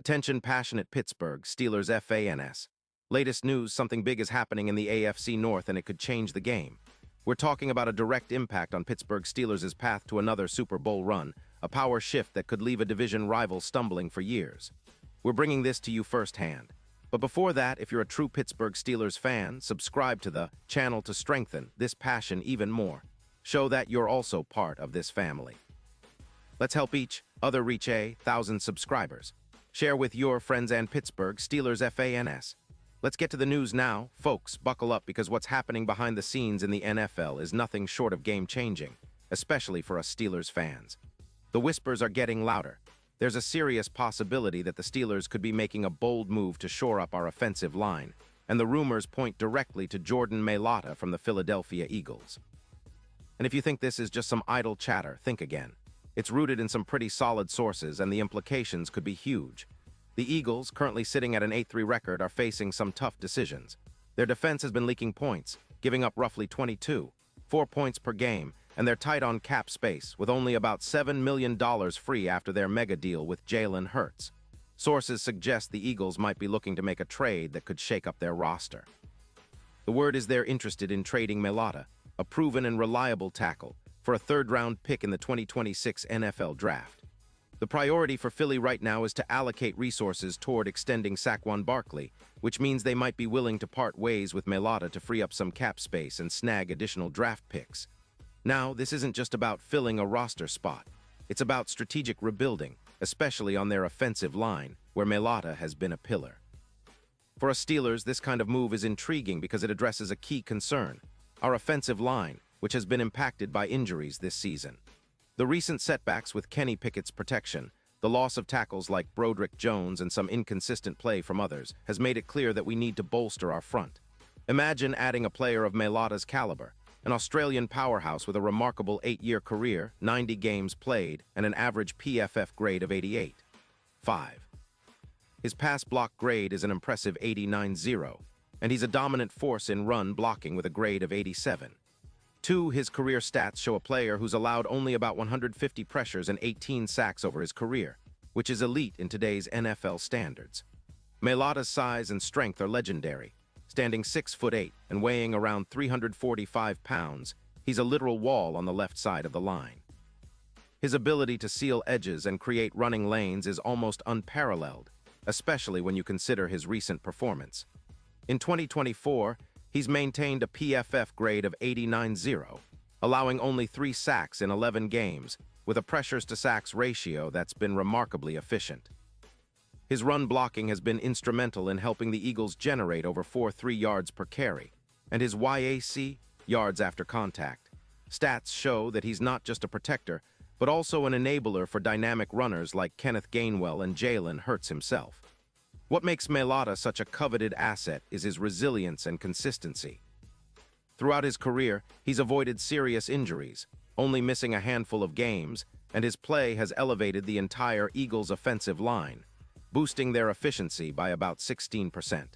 Attention passionate Pittsburgh Steelers fans. Latest news, something big is happening in the AFC North and it could change the game. We're talking about a direct impact on Pittsburgh Steelers' path to another Super Bowl run, a power shift that could leave a division rival stumbling for years. We're bringing this to you firsthand. But before that, if you're a true Pittsburgh Steelers fan, subscribe to the channel to strengthen this passion even more. Show that you're also part of this family. Let's help each other reach 1,000 subscribers. Share with your friends and Pittsburgh Steelers fans. Let's get to the news now. Folks, buckle up because what's happening behind the scenes in the NFL is nothing short of game-changing, especially for us Steelers fans. The whispers are getting louder. There's a serious possibility that the Steelers could be making a bold move to shore up our offensive line, and the rumors point directly to Jordan Mailata from the Philadelphia Eagles. And if you think this is just some idle chatter, think again. It's rooted in some pretty solid sources, and the implications could be huge. The Eagles, currently sitting at an 8-3 record, are facing some tough decisions. Their defense has been leaking points, giving up roughly 4 points per game, and they're tight on cap space, with only about $7 million free after their mega deal with Jalen Hurts. Sources suggest the Eagles might be looking to make a trade that could shake up their roster. The word is they're interested in trading Mailata, a proven and reliable tackle, for a third-round pick in the 2026 NFL Draft. The priority for Philly right now is to allocate resources toward extending Saquon Barkley, which means they might be willing to part ways with Mailata to free up some cap space and snag additional draft picks. Now, this isn't just about filling a roster spot. It's about strategic rebuilding, especially on their offensive line, where Mailata has been a pillar. For us Steelers, this kind of move is intriguing because it addresses a key concern: our offensive line, which has been impacted by injuries this season. The recent setbacks with Kenny Pickett's protection, the loss of tackles like Broderick Jones, and some inconsistent play from others has made it clear that we need to bolster our front. Imagine adding a player of Mailata's caliber, an Australian powerhouse with a remarkable 8-year career, 90 games played, and an average PFF grade of 88.5. His pass block grade is an impressive 89.0, and he's a dominant force in run blocking with a grade of 87. His career stats show a player who's allowed only about 150 pressures and 18 sacks over his career, which is elite in today's NFL standards. Mailata's size and strength are legendary. Standing 6'8" and weighing around 345 pounds, he's a literal wall on the left side of the line. His ability to seal edges and create running lanes is almost unparalleled, especially when you consider his recent performance. In 2024, he's maintained a PFF grade of 89.0, allowing only 3 sacks in 11 games, with a pressures-to-sacks ratio that's been remarkably efficient. His run blocking has been instrumental in helping the Eagles generate over 4.3 yards per carry, and his YAC, yards after contact, stats show that he's not just a protector, but also an enabler for dynamic runners like Kenneth Gainwell and Jalen Hurts himself. What makes Mailata such a coveted asset is his resilience and consistency. Throughout his career, he's avoided serious injuries, only missing a handful of games, and his play has elevated the entire Eagles' offensive line, boosting their efficiency by about 16%.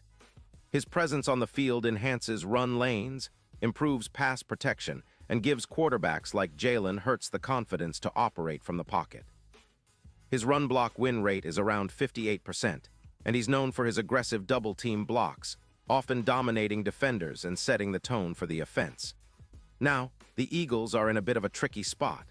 His presence on the field enhances run lanes, improves pass protection, and gives quarterbacks like Jalen Hurts the confidence to operate from the pocket. His run block win rate is around 58%. And he's known for his aggressive double-team blocks, often dominating defenders and setting the tone for the offense. Now, the Eagles are in a bit of a tricky spot.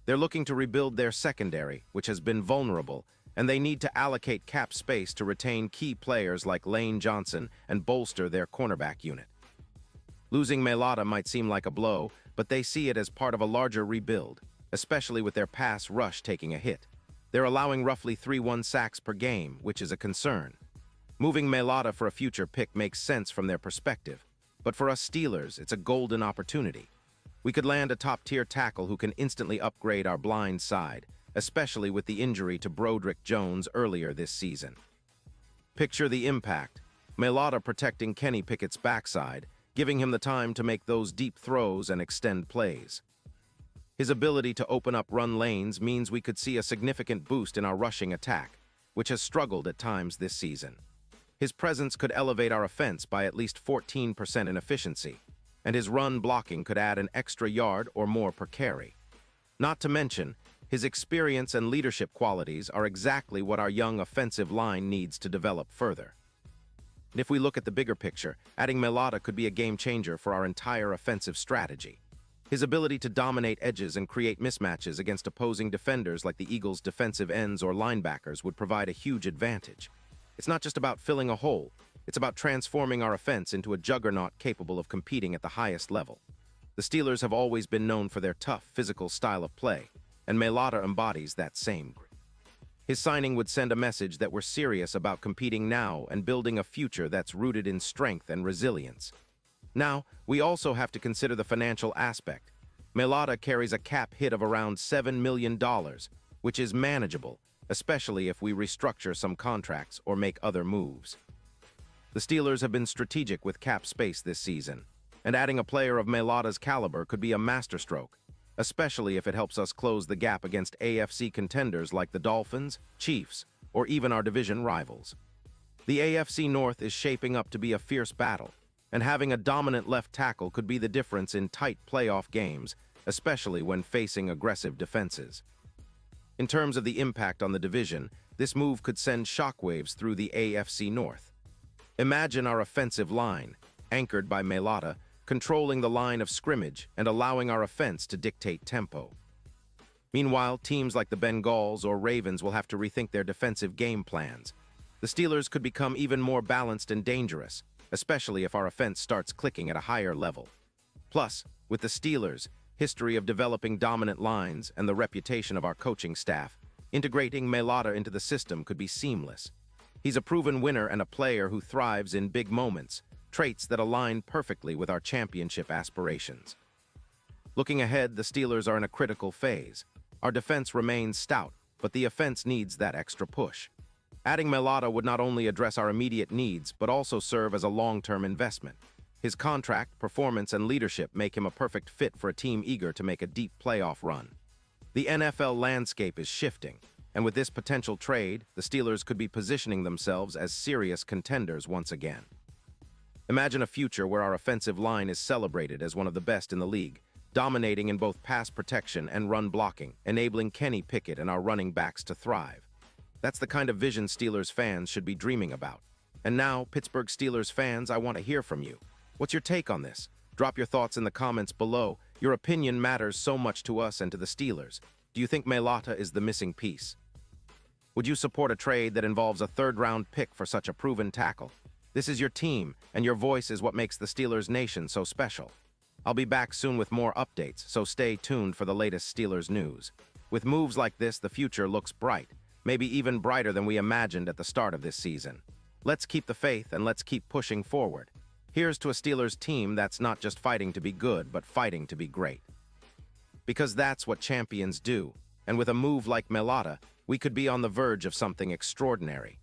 They're looking to rebuild their secondary, which has been vulnerable, and they need to allocate cap space to retain key players like Lane Johnson and bolster their cornerback unit. Losing Mailata might seem like a blow, but they see it as part of a larger rebuild, especially with their pass rush taking a hit. They're allowing roughly 3.1 sacks per game, which is a concern. Moving Mailata for a future pick makes sense from their perspective, but for us Steelers, it's a golden opportunity. We could land a top-tier tackle who can instantly upgrade our blind side, especially with the injury to Broderick Jones earlier this season. Picture the impact: Mailata protecting Kenny Pickett's backside, giving him the time to make those deep throws and extend plays. His ability to open up run lanes means we could see a significant boost in our rushing attack, which has struggled at times this season. His presence could elevate our offense by at least 14% in efficiency, and his run blocking could add an extra yard or more per carry. Not to mention, His experience and leadership qualities are exactly what our young offensive line needs to develop further. And if we look at the bigger picture, adding Mailata could be a game changer for our entire offensive strategy. His ability to dominate edges and create mismatches against opposing defenders like the Eagles' defensive ends or linebackers would provide a huge advantage. It's not just about filling a hole, it's about transforming our offense into a juggernaut capable of competing at the highest level. The Steelers have always been known for their tough, physical style of play, and Mailata embodies that same grit. His signing would send a message that we're serious about competing now and building a future that's rooted in strength and resilience. Now, we also have to consider the financial aspect. Mailata carries a cap hit of around $7 million, which is manageable, especially if we restructure some contracts or make other moves. The Steelers have been strategic with cap space this season, and adding a player of Mailata's caliber could be a masterstroke, especially if it helps us close the gap against AFC contenders like the Dolphins, Chiefs, or even our division rivals. The AFC North is shaping up to be a fierce battle, and having a dominant left tackle could be the difference in tight playoff games, especially when facing aggressive defenses. In terms of the impact on the division, this move could send shockwaves through the AFC North. Imagine our offensive line, anchored by Mailata, controlling the line of scrimmage and allowing our offense to dictate tempo. Meanwhile, teams like the Bengals or Ravens will have to rethink their defensive game plans. The Steelers could become even more balanced and dangerous, especially if our offense starts clicking at a higher level. Plus, with the Steelers' history of developing dominant lines and the reputation of our coaching staff, integrating Mailata into the system could be seamless. He's a proven winner and a player who thrives in big moments, traits that align perfectly with our championship aspirations. Looking ahead, the Steelers are in a critical phase. Our defense remains stout, but the offense needs that extra push. Adding Mailata would not only address our immediate needs, but also serve as a long-term investment. His contract, performance, and leadership make him a perfect fit for a team eager to make a deep playoff run. The NFL landscape is shifting, and with this potential trade, the Steelers could be positioning themselves as serious contenders once again. Imagine a future where our offensive line is celebrated as one of the best in the league, dominating in both pass protection and run blocking, enabling Kenny Pickett and our running backs to thrive. That's the kind of vision Steelers fans should be dreaming about. And now, Pittsburgh Steelers fans, I want to hear from you. What's your take on this? Drop your thoughts in the comments below. Your opinion matters so much to us and to the Steelers. Do you think Mailata is the missing piece? Would you support a trade that involves a third-round pick for such a proven tackle? This is your team, and your voice is what makes the Steelers Nation so special. I'll be back soon with more updates, so stay tuned for the latest Steelers news. With moves like this, the future looks bright, maybe even brighter than we imagined at the start of this season. Let's keep the faith and let's keep pushing forward. Here's to a Steelers team that's not just fighting to be good, but fighting to be great. Because that's what champions do, and with a move like Mailata, we could be on the verge of something extraordinary.